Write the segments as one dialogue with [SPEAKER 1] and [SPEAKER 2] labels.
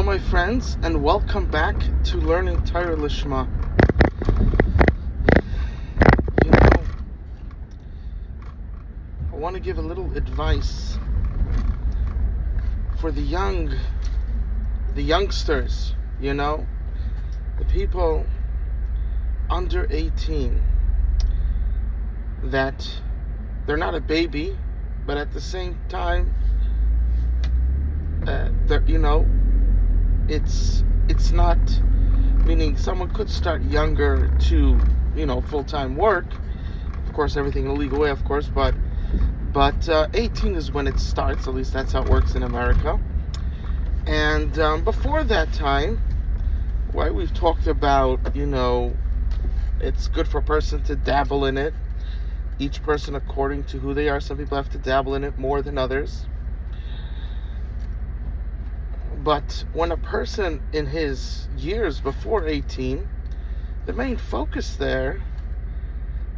[SPEAKER 1] my friends, and welcome back to Learning Torah Lishma. You know, I want to give a little advice for the youngsters, the people under 18, that they're not a baby, but at the same time, it's not, meaning someone could start younger to, full-time work. Of course, everything in a legal way, of course, but 18 is when it starts. At least that's how it works in America. And before that time, right, we've talked about, it's good for a person to dabble in it. Each person according to who they are. Some people have to dabble in it more than others. But when a person in his years before 18, the main focus there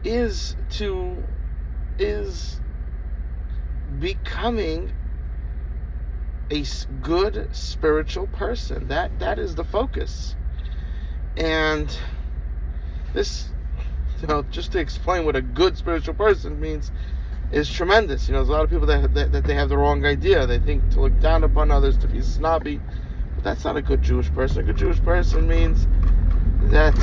[SPEAKER 1] is becoming a good spiritual person. That is the focus. And this, just to explain what a good spiritual person means, is tremendous. There's a lot of people that they have the wrong idea. They think to look down upon others, to be snobby. But that's not a good Jewish person. A good Jewish person means that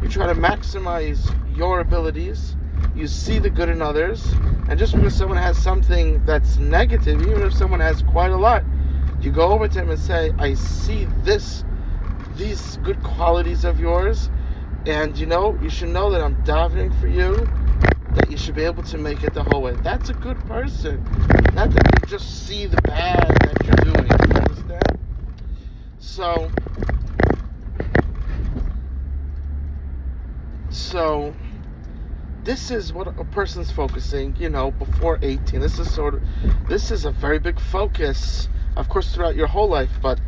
[SPEAKER 1] you try to maximize your abilities. You see the good in others. And just because someone has something that's negative, even if someone has quite a lot, you go over to him and say, I see these good qualities of yours. And you should know that I'm davening for you, that you should be able to make it the whole way. That's a good person. Not that you just see the bad that you're doing. You understand? So this is what a person's focusing, before 18. This is a very big focus, of course, throughout your whole life, but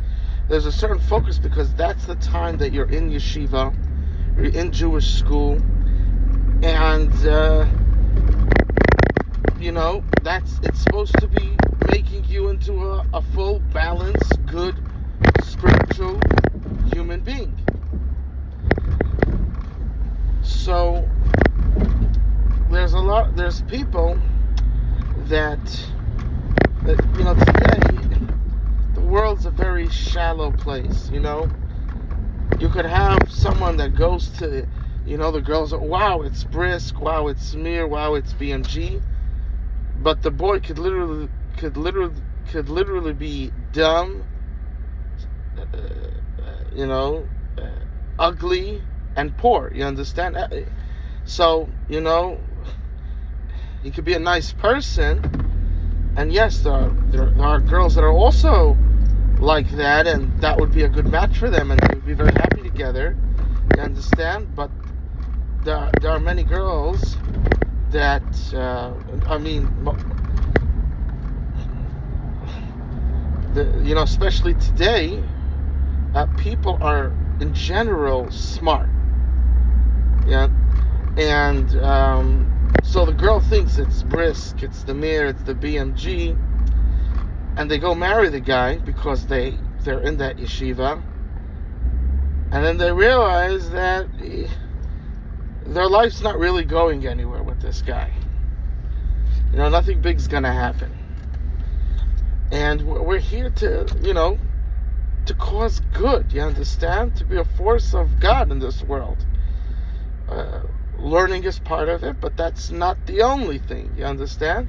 [SPEAKER 1] there's a certain focus because that's the time that you're in yeshiva, you're in Jewish school, and it's supposed to be making you into a full, balanced, good, spiritual human being. So there's people that today the world's a very shallow place. You could have someone that goes to, the girls are, wow, it's Brisk, wow, it's Smear, wow, it's BMG. But the boy could literally be dumb, ugly, and poor. You understand? So, he could be a nice person. And yes, there are girls that are also like that, and that would be a good match for them, and they would be very happy together. You understand? But there are many girls that, especially today, people are in general smart. Yeah, and so the girl thinks it's Brisk, it's the Mir, it's the BMG, and they go marry the guy because they're in that yeshiva, and then they realize that their life's not really going anywhere with this guy. Nothing big's gonna happen. And we're here to cause good, you understand? To be a force of God in this world. Learning is part of it, but that's not the only thing, you understand?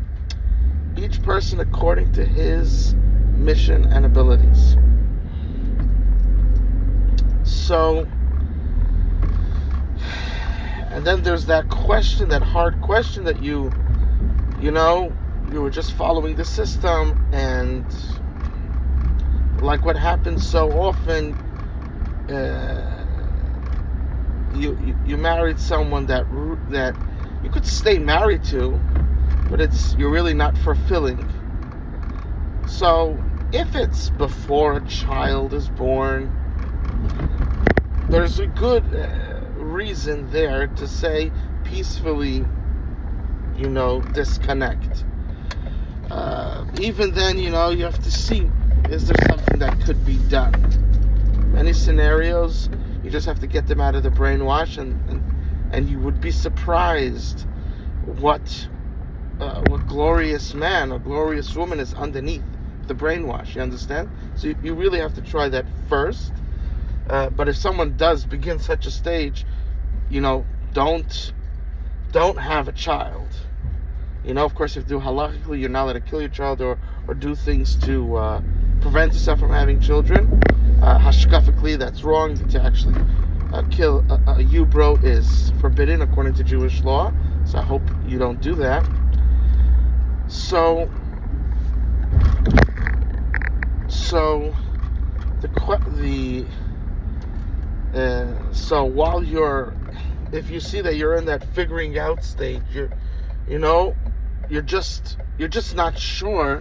[SPEAKER 1] Each person according to his mission and abilities. So, and then there's that question, that hard question that you were just following the system, and like what happens so often, you married someone that you could stay married to, but you're really not fulfilling. So if it's before a child is born, there's a good reason there to say peacefully, disconnect. Even then, you have to see, is there something that could be done? many scenarios. You just have to get them out of the brainwash, and you would be surprised what glorious man or glorious woman is underneath the brainwash. You understand? So you really have to try that first. But if someone does begin such a stage, don't have a child. Of course, if you do halakhically, you're not allowed to kill your child or do things to prevent yourself from having children. Hashkafically, that's wrong. To actually kill a Yubro is forbidden according to Jewish law. So I hope you don't do that. So while if you see that you're in that figuring out stage, you're just not sure.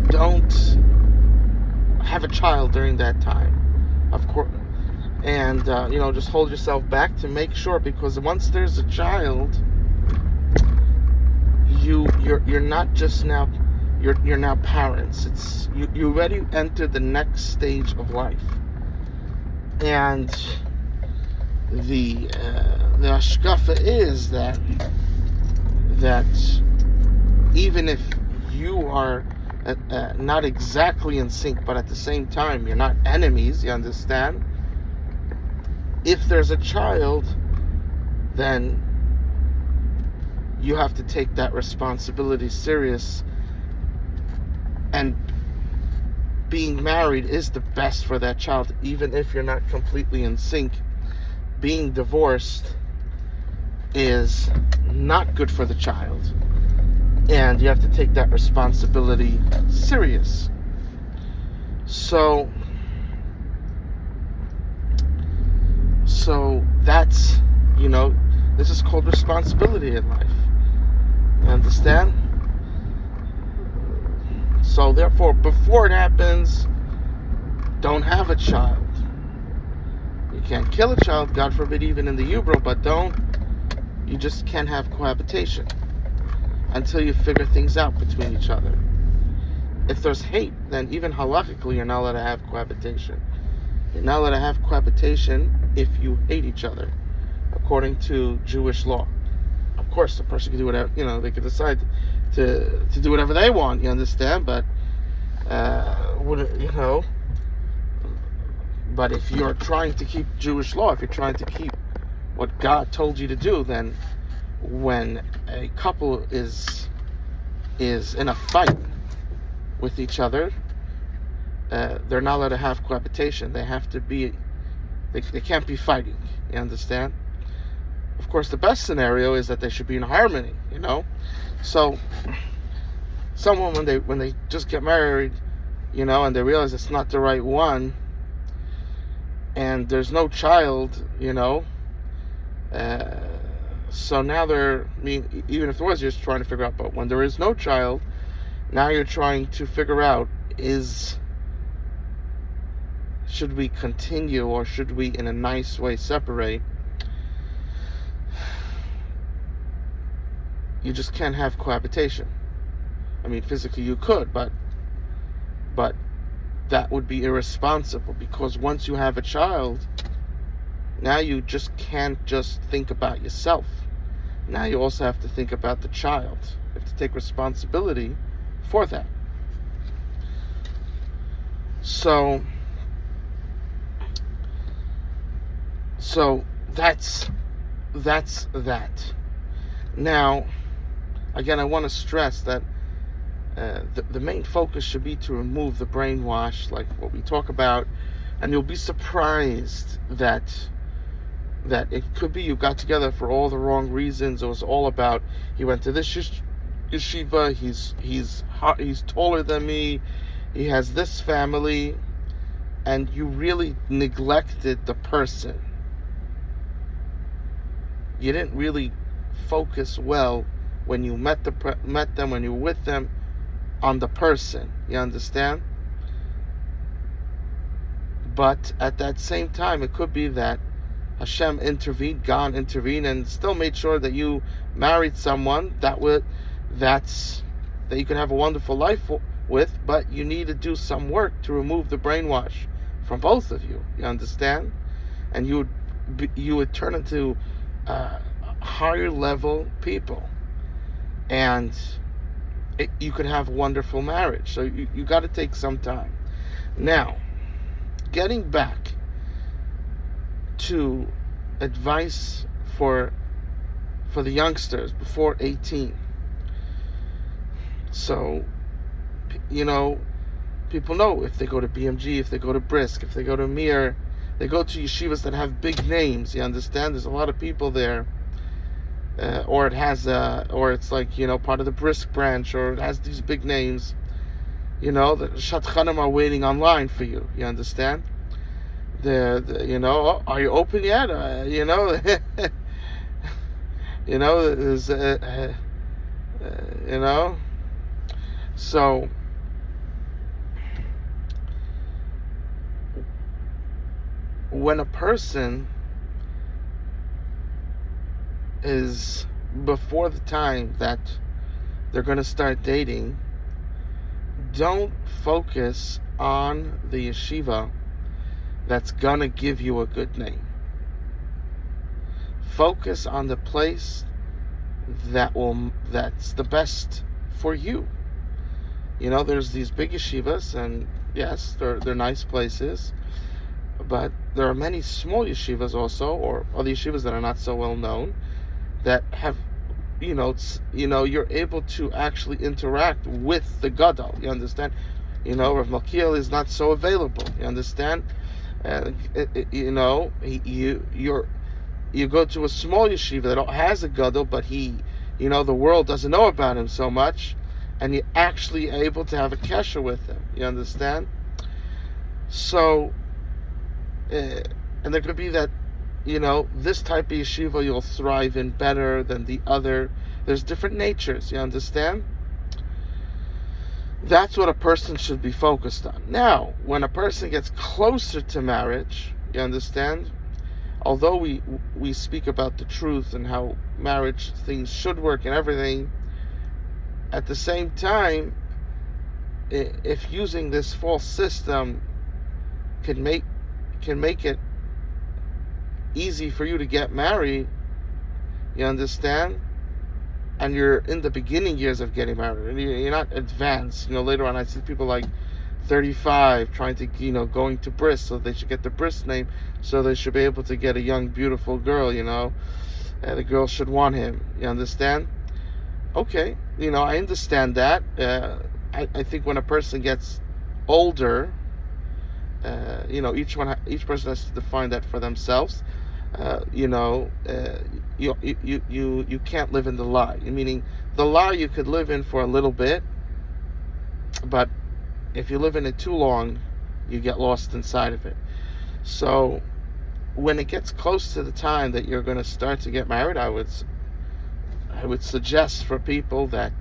[SPEAKER 1] Don't have a child during that time, of course, and just hold yourself back to make sure, because once there's a child, you're not just now. You're now parents. It's you already entered the next stage of life, and the hashkafa is that even if you are not exactly in sync, but at the same time you're not enemies. You understand? If there's a child, then you have to take that responsibility serious. And being married is the best for that child, even if you're not completely in sync. Being divorced is not good for the child, and you have to take that responsibility serious. So that's, this is called responsibility in life. You understand? So therefore, before it happens, don't have a child. You can't kill a child, God forbid, even in the Yubro, but you just can't have cohabitation until you figure things out between each other. If there's hate, then even halachically, you're not allowed to have cohabitation. You're not allowed to have cohabitation if you hate each other, according to Jewish law. Of course, the person can do whatever, they can decide to do whatever they want, you understand? But but if you're trying to keep Jewish law, if you're trying to keep what God told you to do, then when a couple is in a fight with each other, they're not allowed to have cohabitation. They have to be, they can't be fighting, you understand? Of course, the best scenario is that they should be in harmony, So, someone, when they just get married, and they realize it's not the right one, and there's no child, so now even if there was, you're just trying to figure out, but when there is no child, now you're trying to figure out, should we continue, or should we, in a nice way, separate? You just can't have cohabitation. I mean, physically you could, but that would be irresponsible, because once you have a child, now you just can't just think about yourself. Now you also have to think about the child. You have to take responsibility for that. So that's that. Now, again, I want to stress that the main focus should be to remove the brainwash, like what we talk about, and you'll be surprised that it could be you got together for all the wrong reasons. It was all about, he went to this yeshiva, he's taller than me, he has this family, and you really neglected the person. You didn't really focus well when you met them, when you were with them, on the person. You understand? But at that same time, it could be that Hashem intervened, God intervened, and still made sure that you married someone that's that you can have a wonderful life with, but you need to do some work to remove the brainwash from both of you. You understand? And you would turn into higher level people, and you could have a wonderful marriage. So you got to take some time. Now, getting back to advice for the youngsters before 18. So, people know if they go to BMG, if they go to Brisk, if they go to Mir, they go to yeshivas that have big names. You understand? There's a lot of people there. Or it's like, part of the Brisk branch, or it has these big names. The Shatchanim are waiting online for you. You understand? Are you open yet? There's, so when a person is before the time that they're going to start dating, don't focus on the yeshiva that's going to give you a good name. Focus on the place that's the best for you. There's these big yeshivas, and yes, they're nice places, but there are many small yeshivas also, or other yeshivas that are not so well known, that have, you're able to actually interact with the gadol. You understand? Rav Malkiel is not so available. You understand? You go to a small yeshiva that has a gadol, but the world doesn't know about him so much, and you're actually able to have a kesher with him. You understand? So, and there could be that, this type of yeshiva you'll thrive in better than the other. There's different natures. You understand? That's what a person should be focused on. Now, when a person gets closer to marriage, you understand? Although we speak about the truth and how marriage things should work and everything, at the same time, if using this false system can make it easy for you to get married, you understand? And you're in the beginning years of getting married, and you're not advanced. Later on I see people like 35 trying to, going to Bris, so they should get the Bris name, so they should be able to get a young, beautiful girl, and the girl should want him. You understand? Okay, I understand that. I think when a person gets older, each person has to define that for themselves. You can't live in the lie. Meaning, the lie you could live in for a little bit, but if you live in it too long, you get lost inside of it. So, when it gets close to the time that you're going to start to get married, I would suggest for people that,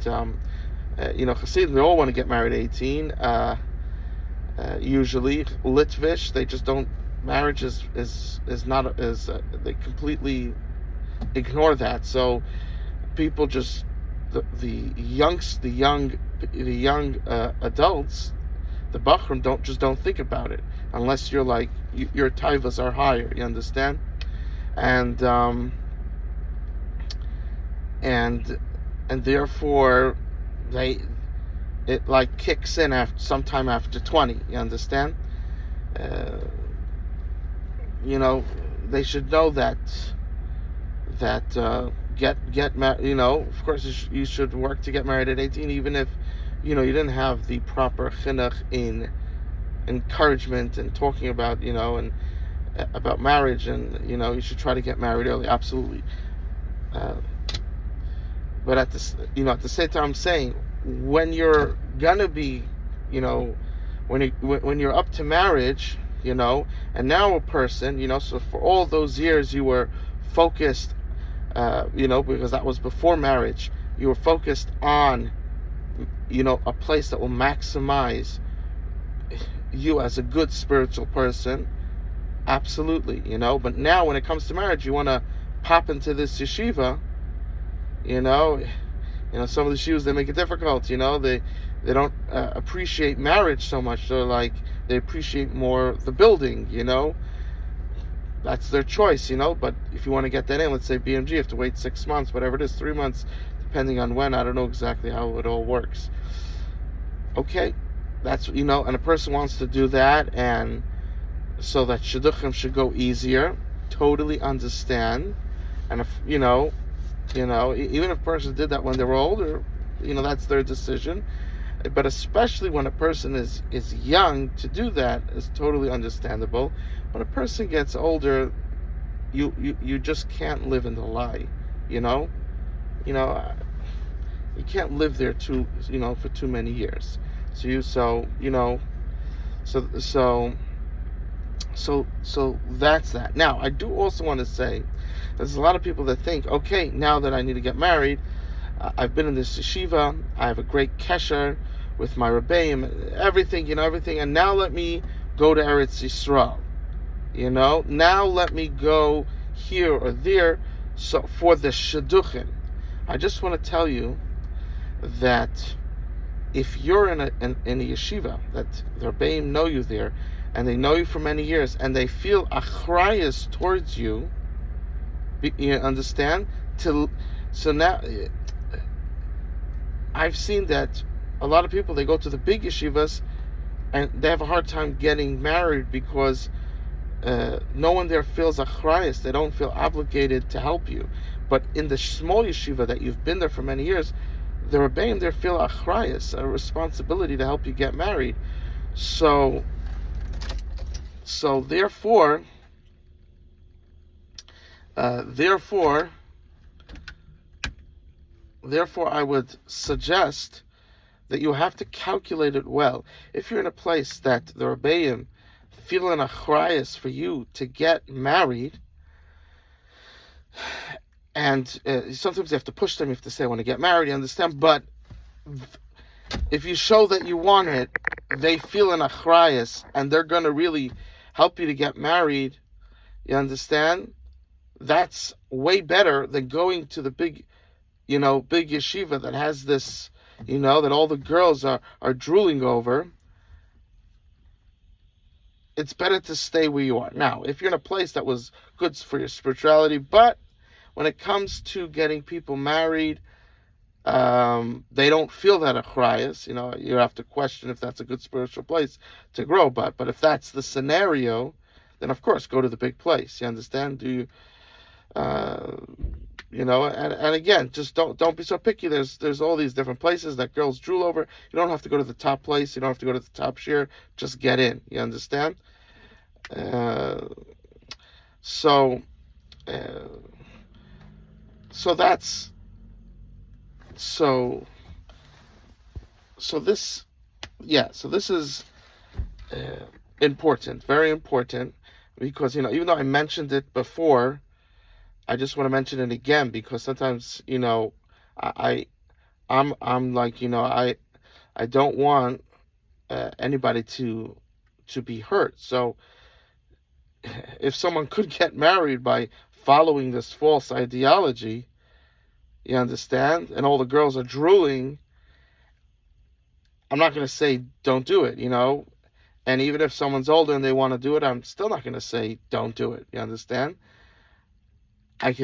[SPEAKER 1] Hasidim, they all want to get married at 18. Usually, Litvish, they just don't. Marriage is not they completely ignore that. So people just the young adults, the Bachrim don't think about it unless you're like your taivas are higher. You understand? And therefore it like kicks in sometime after 20. You understand? They should know that get married. Of course, you should work to get married at 18, even if you didn't have the proper chinuch in encouragement and talking about and about marriage, and you should try to get married early. Absolutely. But at the same time, I'm saying when you're gonna be, when you're up to marriage. And now a person, so for all those years you were focused, because that was before marriage, you were focused on, a place that will maximize you as a good spiritual person. Absolutely, but now when it comes to marriage, you want to pop into this yeshiva, Some of the yeshivas, they make it difficult. They don't appreciate marriage so much. They appreciate more the building. That's their choice. But if you want to get that in, let's say BMG, you have to wait 6 months, whatever it is, 3 months, depending on when. I don't know exactly how it all works. Okay, that's and a person wants to do that, and so that shidduchim should go easier. Totally understand. And if even if a person did that when they were older, that's their decision. But especially when a person is young, to do that is totally understandable. When a person gets older, you just can't live in the lie. You can't live there for too many years. So that's that. Now, I do also want to say there's a lot of people that think, okay, now that I need to get married, I've been in this yeshiva, I have a great kesher with my rebbeim, everything, and now let me go to Eretz Yisrael. Now let me go here or there, so for the shidduchim. I just want to tell you that if you're in a yeshiva, that the rebbeim know you there, and they know you for many years, and they feel achrayus towards you, you understand? So now, I've seen that a lot of people, they go to the big yeshivas, and they have a hard time getting married because no one there feels achrayus. They don't feel obligated to help you. But in the small yeshiva that you've been there for many years, the rebbeim there feel achrayus, a responsibility to help you get married. So therefore, I would suggest that you have to calculate it well. If you're in a place that the rebbeim feel an achrayus for you to get married, and sometimes you have to push them, you have to say, I want to get married, you understand? But if you show that you want it, they feel an achrayus, and they're going to really help you to get married, you understand? That's way better than going to the big yeshiva that has this, that all the girls are drooling over. It's better to stay where you are. Now, if you're in a place that was good for your spirituality, but when it comes to getting people married, they don't feel that achrayus. You have to question if that's a good spiritual place to grow. But if that's the scenario, then of course go to the big place. You understand? Do you? And again, just don't be so picky. There's all these different places that girls drool over. You don't have to go to the top place. You don't have to go to the top shir. Just get in. You understand? So that's so this is important, very important, because even though I mentioned it before, I just want to mention it again, because sometimes I'm like I don't want anybody to be hurt. So if someone could get married by following this false ideology, you understand, and all the girls are drooling, I'm not going to say don't do it, and even if someone's older and they want to do it, I'm still not going to say don't do it. You understand? I'm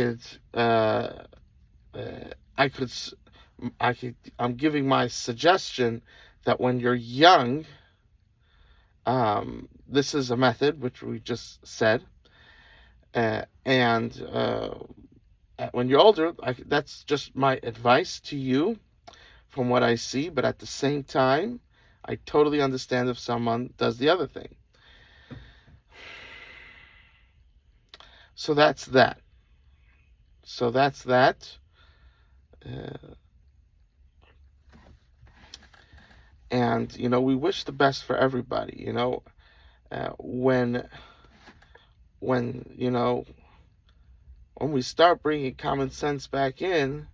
[SPEAKER 1] giving my suggestion that when you're young, this is a method which we just said, and when you're older, that's just my advice to you from what I see. But at the same time, I totally understand if someone does the other thing. So that's that. And we wish the best for everybody. When we start bringing common sense back in,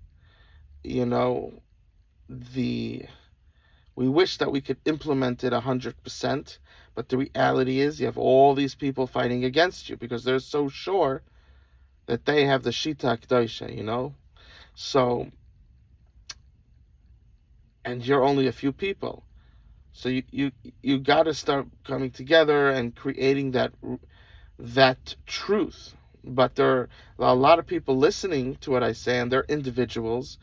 [SPEAKER 1] we wish that we could implement it 100%, but the reality is you have all these people fighting against you because they're so sure that they have the Shita Kedosha, So and you're only a few people. So you got to start coming together and creating that truth. But there are a lot of people listening to what I say, and they're individuals.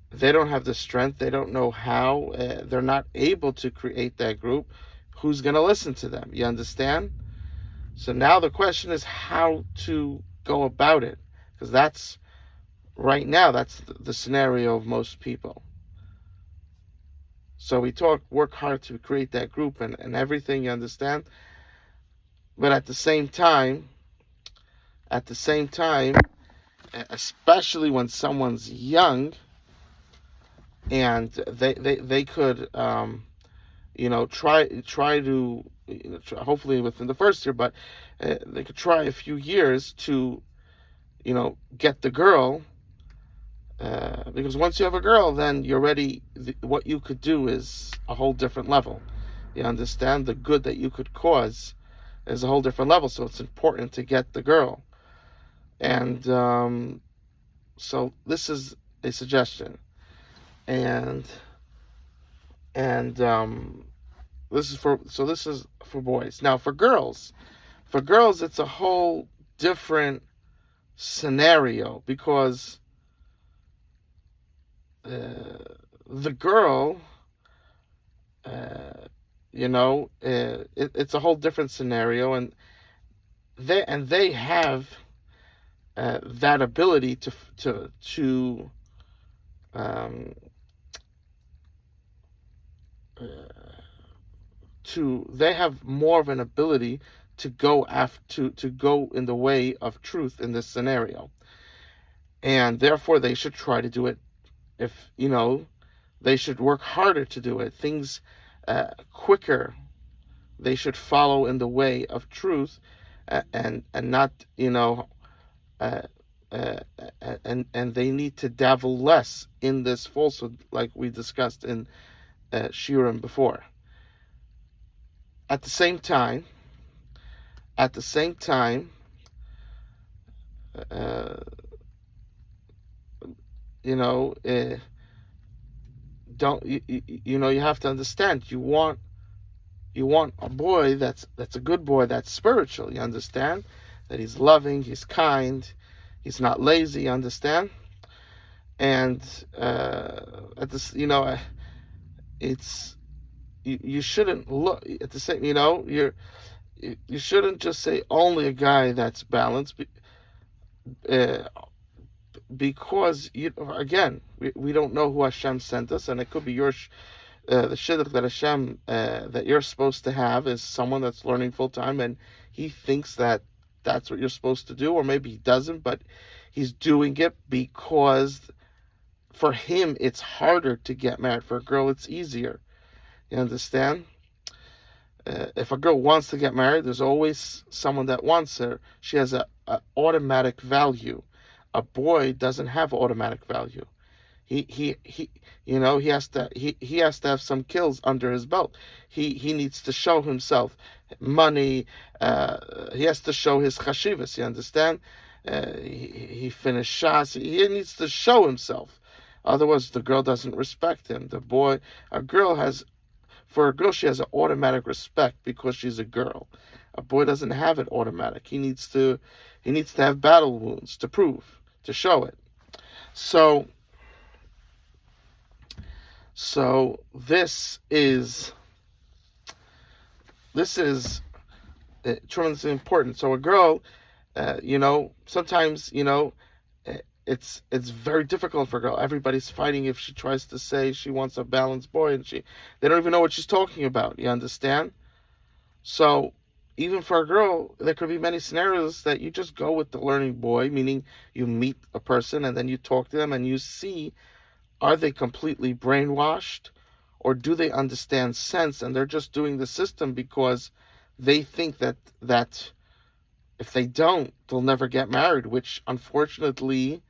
[SPEAKER 1] They don't have the strength. They don't know how. They're not able to create that group. Who's going to listen to them? You understand? So now the question is how to go about it, because that's right now that's the scenario of most people. So we work hard to create that group and everything, you understand? But at the same time, especially when someone's young and they could try to hopefully within the first year, but they could try a few years to get the girl, because once you have a girl, then you're ready. What you could do is a whole different level. You understand? The good that you could cause is a whole different level. So it's important to get the girl. And so this is a suggestion. And this is for boys. Now for girls, it's a whole different scenario, because the girl, it's a whole different scenario, and they have that ability they have more of an ability to go to go in the way of truth in this scenario, and therefore they should try to do it. If they should work harder to do it, things quicker. They should follow in the way of truth, and not and they need to dabble less in this falsehood, like we discussed in Shiurim before. At the same time, don't you have to understand, you want a boy that's a good boy, that's spiritual. You understand that he's loving, he's kind, he's not lazy. You understand? And at this, it's you shouldn't look at the same. You shouldn't just say only a guy that's balanced, because again, we don't know who Hashem sent us, and it could be the shidduch that Hashem that you're supposed to have is someone that's learning full time, and he thinks that that's what you're supposed to do, or maybe he doesn't, but he's doing it because for him it's harder to get married. For a girl, it's easier. You understand? If a girl wants to get married, there's always someone that wants her. She has a automatic value. A boy doesn't have automatic value. He has to have some kills under his belt. He needs to show himself money. He has to show his chashivas. You understand? He finished Shas. He needs to show himself. Otherwise, the girl doesn't respect him. For a girl, she has an automatic respect because she's a girl. A boy doesn't have it automatic. He needs to have battle wounds to prove, to show it. So this is tremendously important. So a girl, sometimes, it's very difficult for a girl. Everybody's fighting if she tries to say she wants a balanced boy, and they don't even know what she's talking about. You understand? So even for a girl, there could be many scenarios that you just go with the learning boy, meaning you meet a person and then you talk to them and you see, are they completely brainwashed, or do they understand sense and they're just doing the system because they think that if they don't, they'll never get married, which unfortunately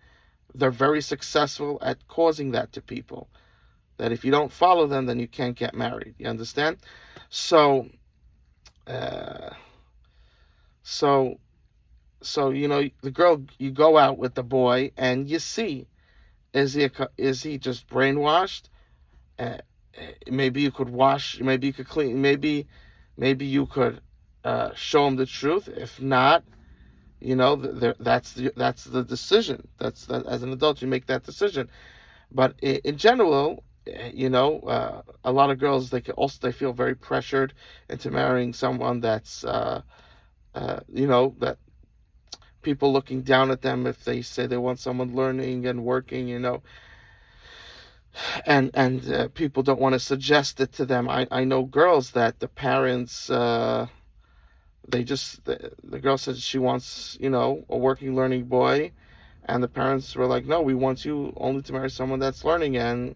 [SPEAKER 1] they're very successful at causing that to people. That if you don't follow them, then you can't get married. You understand? So the girl, you go out with the boy and you see, is he just brainwashed uh, maybe you could wash, maybe you could clean, maybe you could show them the truth. If not, that's the decision. That's that, as an adult, you make that decision. But in general, a lot of girls, they feel very pressured into marrying someone that's that people looking down at them if they say they want someone learning and working, and people don't want to suggest it to them. I know girls that the parents, the girl said she wants, a working learning boy, and the parents were like, no, we want you only to marry someone that's learning. And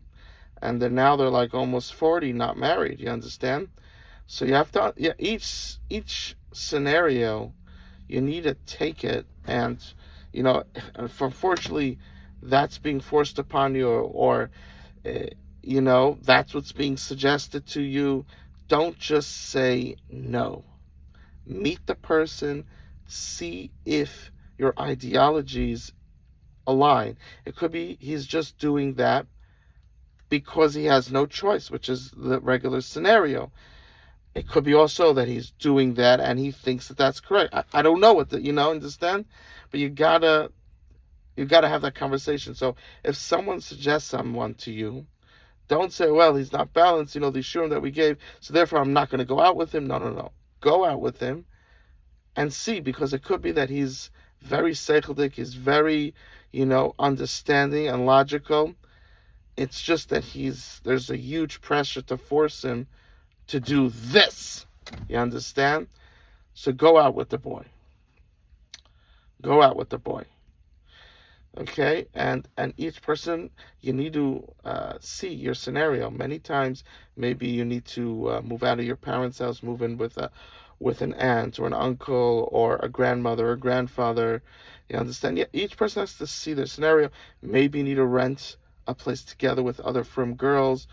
[SPEAKER 1] then now they're like almost 40, not married. You understand? So you have to, yeah, each scenario, you need to take it, and unfortunately, that's being forced upon you, or that's what's being suggested to you. Don't just say no. Meet the person, see if your ideologies align. It could be he's just doing that because he has no choice, which is the regular scenario. It could be also that he's doing that and he thinks that that's correct. I don't know what understand? But you gotta have that conversation. So if someone suggests someone to you, don't say, well, he's not balanced, the shurim that we gave, so therefore I'm not going to go out with him. No. Go out with him and see, because it could be that he's very seichelic, he's very, understanding and logical. It's just that there's a huge pressure to force him to do this. You understand? So go out with the boy. Go out with the boy. Okay, and each person, you need to see your scenario. Many times, maybe you need to move out of your parents' house, move in with an aunt or an uncle or a grandmother or grandfather. You understand? Yeah, each person has to see their scenario. Maybe you need to rent a place together with other frum girls.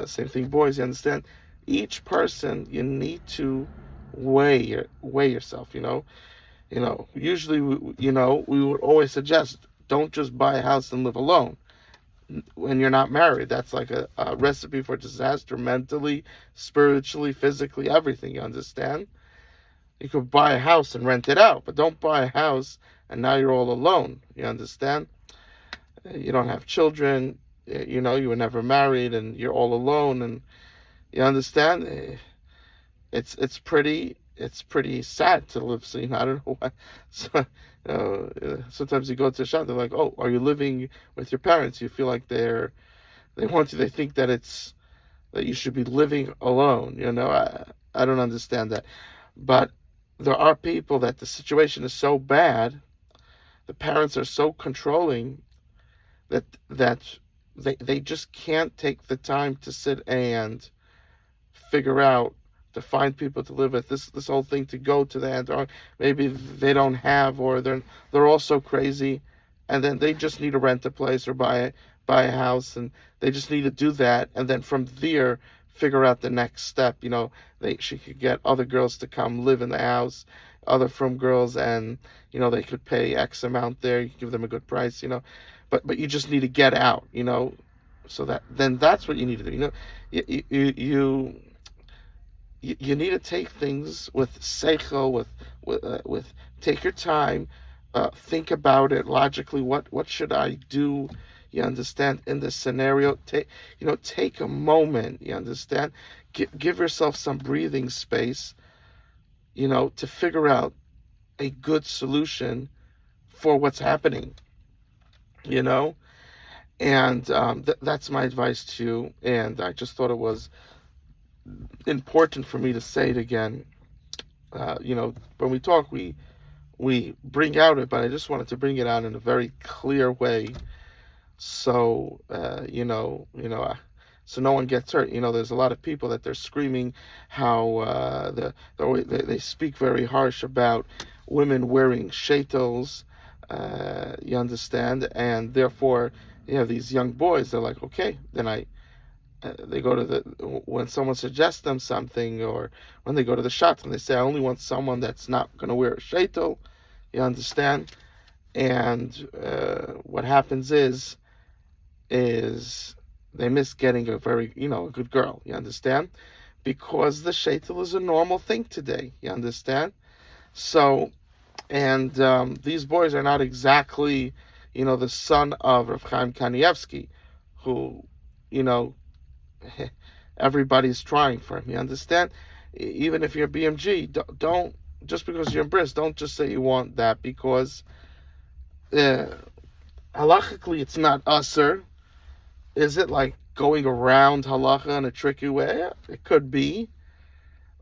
[SPEAKER 1] Same thing, boys. You understand? Each person, you need to weigh yourself. Usually, we would always suggest, don't just buy a house and live alone when you're not married. That's like a recipe for disaster, mentally, spiritually, physically, everything. You understand? You could buy a house and rent it out, but don't buy a house and now you're all alone. You understand? You don't have children. You were never married, and you're all alone. And you understand? It's pretty sad to live. So I don't know why. So, sometimes you go to a shop, they're like, "Oh, are you living with your parents?" You feel like they think that that you should be living alone. I don't understand that, but there are people that the situation is so bad, the parents are so controlling that they just can't take the time to sit and figure out, to find people to live with. This whole thing to go to the end, or maybe they don't have, or they're all so crazy, and then they just need to rent a place or buy a house, and they just need to do that, and then from there figure out the next step. She could get other girls to come live in the house, other frum girls, and they could pay X amount there. You give them a good price, but you just need to get out, so that's what you need to do. You need to take things with seichel, with take your time, think about it logically. What should I do? You understand, in this scenario? Take a moment. You understand? Give yourself some breathing space. To figure out a good solution for what's happening. And that's my advice to you. And I just thought it was important for me to say it again. When we talk, we bring out it, but I just wanted to bring it out in a very clear way, so so no one gets hurt. There's a lot of people that they're screaming how they speak very harsh about women wearing shaitels. You understand, and therefore you have these young boys. They're like, okay, then they go to when someone suggests them something, or when they go to the shop and they say, I only want someone that's not going to wear a shaitel. You understand? And what happens is They miss getting a very, a good girl. You understand? Because the shaitel is a normal thing today. You understand? So, and these boys are not exactly, the son of Rav Chaim Kanievsky, who, you know, everybody's trying for him. You understand? Even if you're BMG, don't just because you're in Bris, don't just say you want that, because halachically it's not usher. Is it like going around halacha in a tricky way? It could be,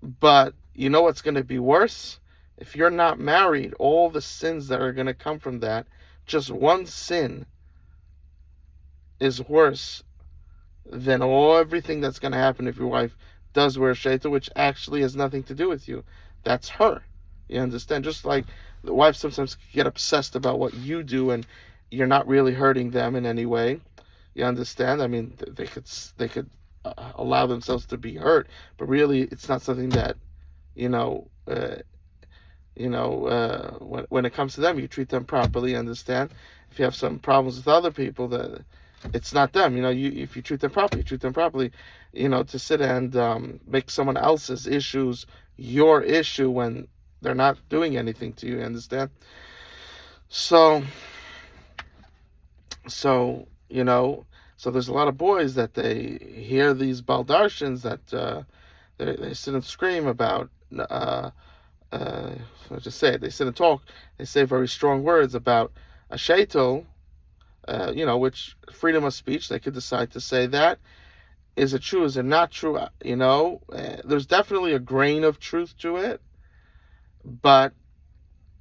[SPEAKER 1] but you know what's going to be worse? If you're not married, all the sins that are going to come from that, just one sin is worse than everything that's going to happen if your wife does wear a shaitel, which actually has nothing to do with you. That's her. You understand? Just like the wife sometimes get obsessed about what you do and you're not really hurting them in any way. You understand? I mean, they could allow themselves to be hurt, but really, it's not something that, when it comes to them, you treat them properly. Understand? If you have some problems with other people, that it's not them. If you treat them properly, to sit and make someone else's issues your issue when they're not doing anything to you. Understand? So there's a lot of boys that they hear these baldarshins that they sit and scream about. Just say it. They sit and talk. They say very strong words about a shaitel, which freedom of speech. They could decide to say that. Is it true? Is it not true? There's definitely a grain of truth to it, but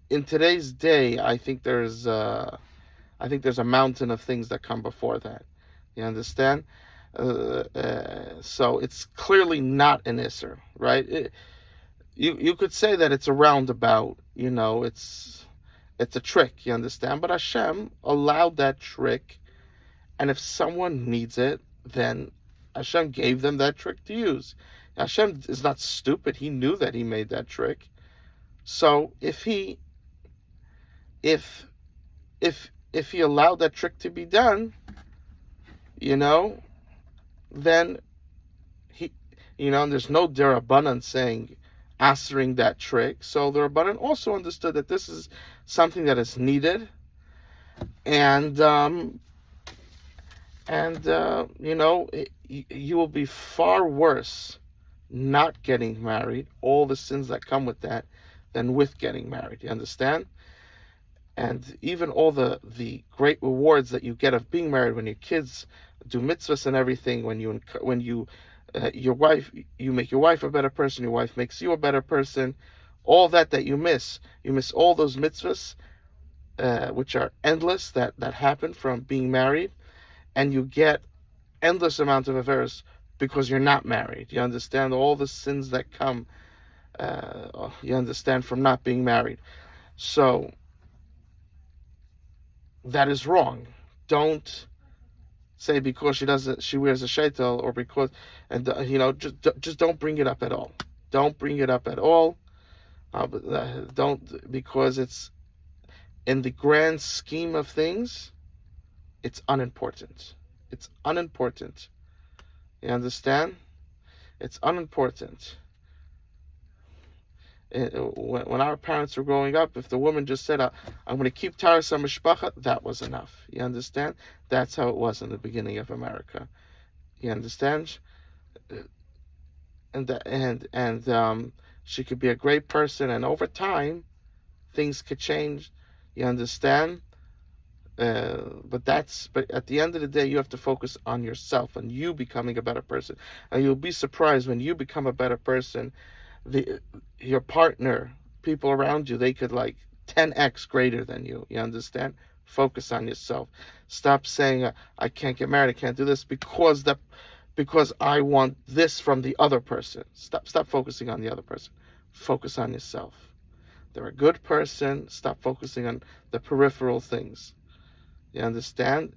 [SPEAKER 1] in today's day, I think there's a mountain of things that come before that. You understand? So it's clearly not an isser, right? You could say that it's a roundabout. It's a trick. You understand? But Hashem allowed that trick, and if someone needs it, then Hashem gave them that trick to use. Hashem is not stupid. He knew that he made that trick. So if he allowed that trick to be done, then he, and there's no derabanan saying answering that trick. So the Rabbanan also understood that this is something that is needed, and you will be far worse not getting married, all the sins that come with that, than with getting married. You understand? And even all the great rewards that you get of being married, when your kids do mitzvahs and everything, when you your wife, you make your wife a better person, your wife makes you a better person, all that you miss all those mitzvahs, which are endless, that happen from being married, and you get endless amount of affairs because you're not married. You understand all the sins that come, you understand, from not being married. So that is wrong. Don't say because she wears a shaitel, or because, and just don't bring it up at all. Don't bring it up at all. Don't, because it's, in the grand scheme of things, it's unimportant. It's unimportant. You understand? It's unimportant. When our parents were growing up, if the woman just said, I'm going to keep Taras HaMishpacha, that was enough. You understand? That's how it was in the beginning of America. You understand? And she could be a great person, and over time, things could change. You understand? But at the end of the day, you have to focus on yourself and you becoming a better person. And you'll be surprised when you become a better person, your partner, people around you, they could 10x greater than you. You understand? Focus on yourself. Stop saying, I can't get married, I can't do this because I want this from the other person. Stop focusing on the other person. Focus on yourself. They're a good person. Stop focusing on the peripheral things. You understand?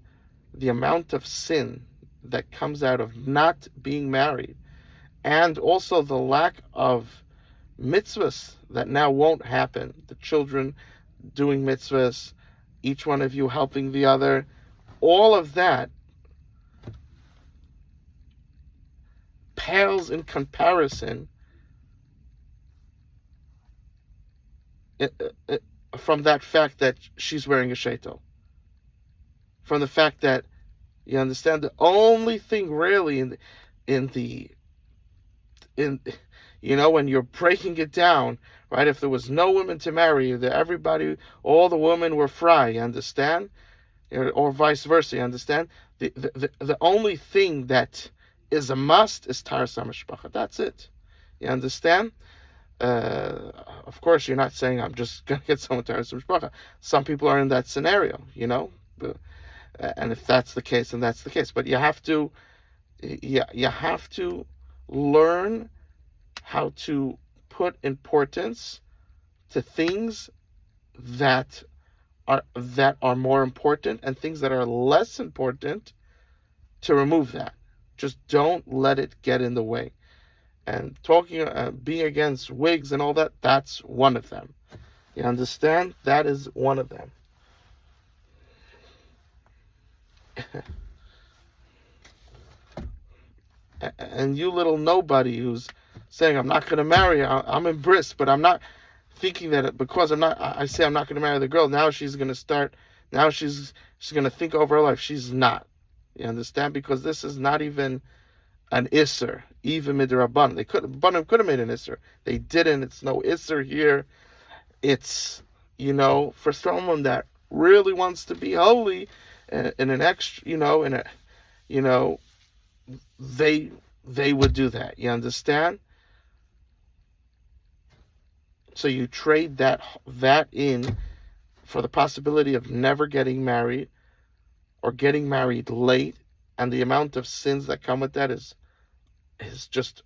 [SPEAKER 1] The amount of sin that comes out of not being married, and also the lack of mitzvahs that now won't happen. The children doing mitzvahs, each one of you helping the other, all of that pales in comparison from that fact that she's wearing a sheitel. From the fact that, you understand, the only thing really in when you're breaking it down, right? If there was no women to marry, all the women were fry, you understand? Or vice versa, you understand? The only thing that is a must is Taras HaMishpacha. That's it. You understand? Of course, you're not saying I'm just going to get someone Taras HaMishpacha. Some people are in that scenario, and if that's the case, then that's the case. But you have to learn how to put importance to things that are more important, and things that are less important, to remove that. Just don't let it get in the way. And being against wigs and all that, that's one of them. You understand? That is one of them. And you little nobody who's saying, I'm not going to marry, I'm in bris, but I'm not thinking that because I say I'm not going to marry the girl, now she's going to think over her life. She's not. You understand? Because this is not even an isser, even midrabanan. Banim could have made an isser. They didn't. It's no isser here. It's, for someone that really wants to be holy, in an extra, they would do that. You understand? So you trade that in for the possibility of never getting married, or getting married late, and the amount of sins that come with that is just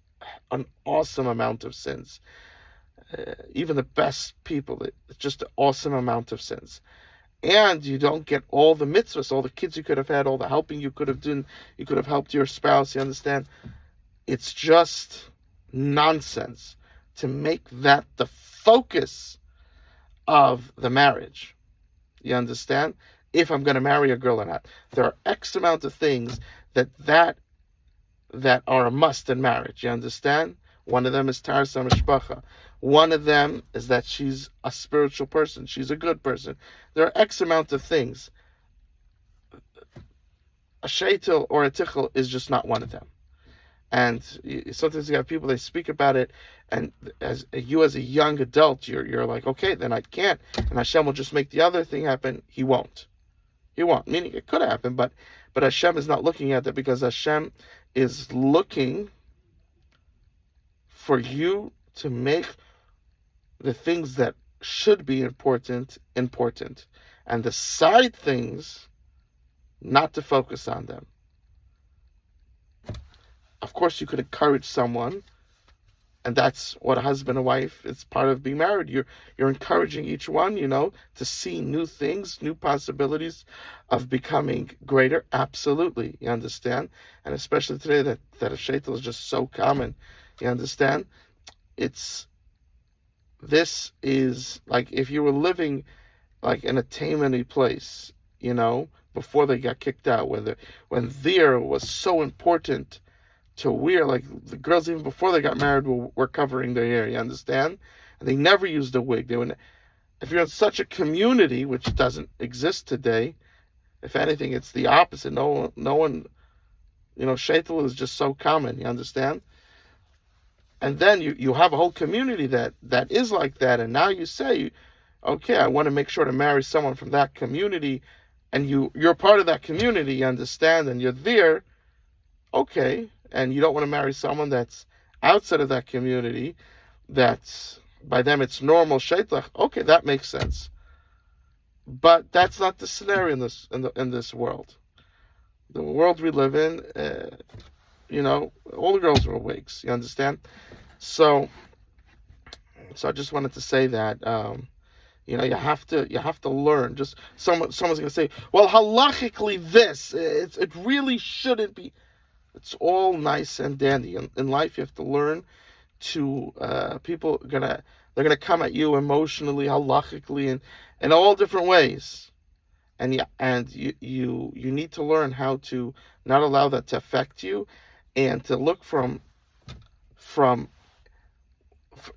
[SPEAKER 1] an awesome amount of sins. Even the best people, it's just an awesome amount of sins. And you don't get all the mitzvahs, all the kids you could have had, all the helping you could have done. You could have helped your spouse, you understand? It's just nonsense to make that the focus of the marriage. You understand? If I'm going to marry a girl or not. There are X amount of things that are a must in marriage. You understand? One of them is Taras HaMishpacha. One of them is that she's a spiritual person. She's a good person. There are X amount of things. A sheitel or a tichel is just not one of them. And sometimes you have people, they speak about it, and as a young adult, you're like, okay, then I can't, and Hashem will just make the other thing happen. He won't. Meaning it could happen, but Hashem is not looking at that, because Hashem is looking for you to make the things that should be important, and the side things, not to focus on them. Of course, you could encourage someone, and that's what a husband and wife, it's part of being married. You're encouraging each one, to see new things, new possibilities of becoming greater. Absolutely, you understand? And especially today that a sheitel is just so common. You understand? This is like if you were living like in a Taimani place, before they got kicked out, when there was so important to wear, like the girls even before they got married were covering their hair, you understand? And they never used a wig. If you're in such a community, which doesn't exist today, if anything, it's the opposite. No one, sheitel is just so common, you understand? And then you have a whole community that is like that, and now you say, okay, I want to make sure to marry someone from that community, and you're part of that community, you understand, and you're there, okay, and you don't want to marry someone that's outside of that community, that's, by them it's normal sheitel, okay, that makes sense. But that's not the scenario in this world. The world we live in, all the girls were wigs, you understand? So I just wanted to say that, you have to learn. Just someone's going to say, well, halachically it really shouldn't be. It's all nice and dandy. In life, you have to learn to, people they're going to come at you emotionally, halachically, and in all different ways. And you need to learn how to not allow that to affect you, and to look from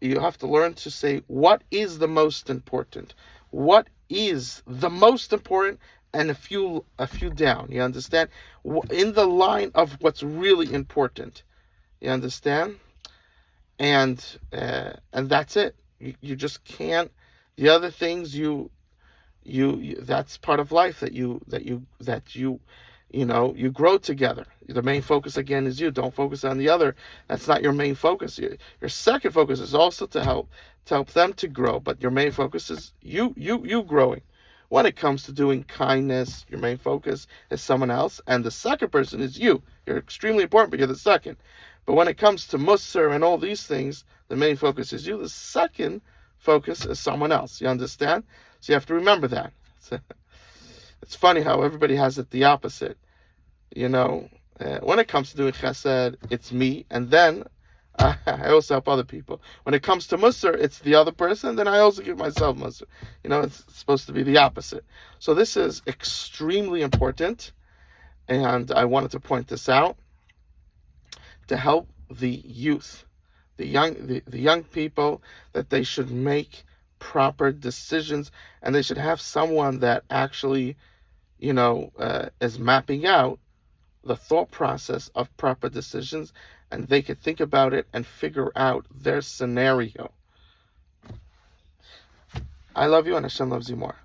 [SPEAKER 1] you have to learn to say what is the most important. What is the most important, and a few down. You understand? In the line of what's really important. You understand? And that's it. You just can't. The other things you that's part of life, that you grow together. The main focus again is you. Don't focus on the other. That's not your main focus. Your second focus is also to help them to grow, but your main focus is you growing. When it comes to doing kindness, your main focus is someone else, and the second person is you. You're extremely important, but you're the second. But when it comes to Musar and all these things, the main focus is you. The second focus is someone else. You understand? So you have to remember that. It's funny how everybody has it the opposite. When it comes to doing chesed, it's me, and then I also help other people. When it comes to Musar, it's the other person, then I also give myself Musar. It's supposed to be the opposite. So this is extremely important, and I wanted to point this out to help the youth, the young people, that they should make proper decisions, and they should have someone that actually, is mapping out the thought process of proper decisions, and they could think about it and figure out their scenario. I love you, and Hashem loves you more.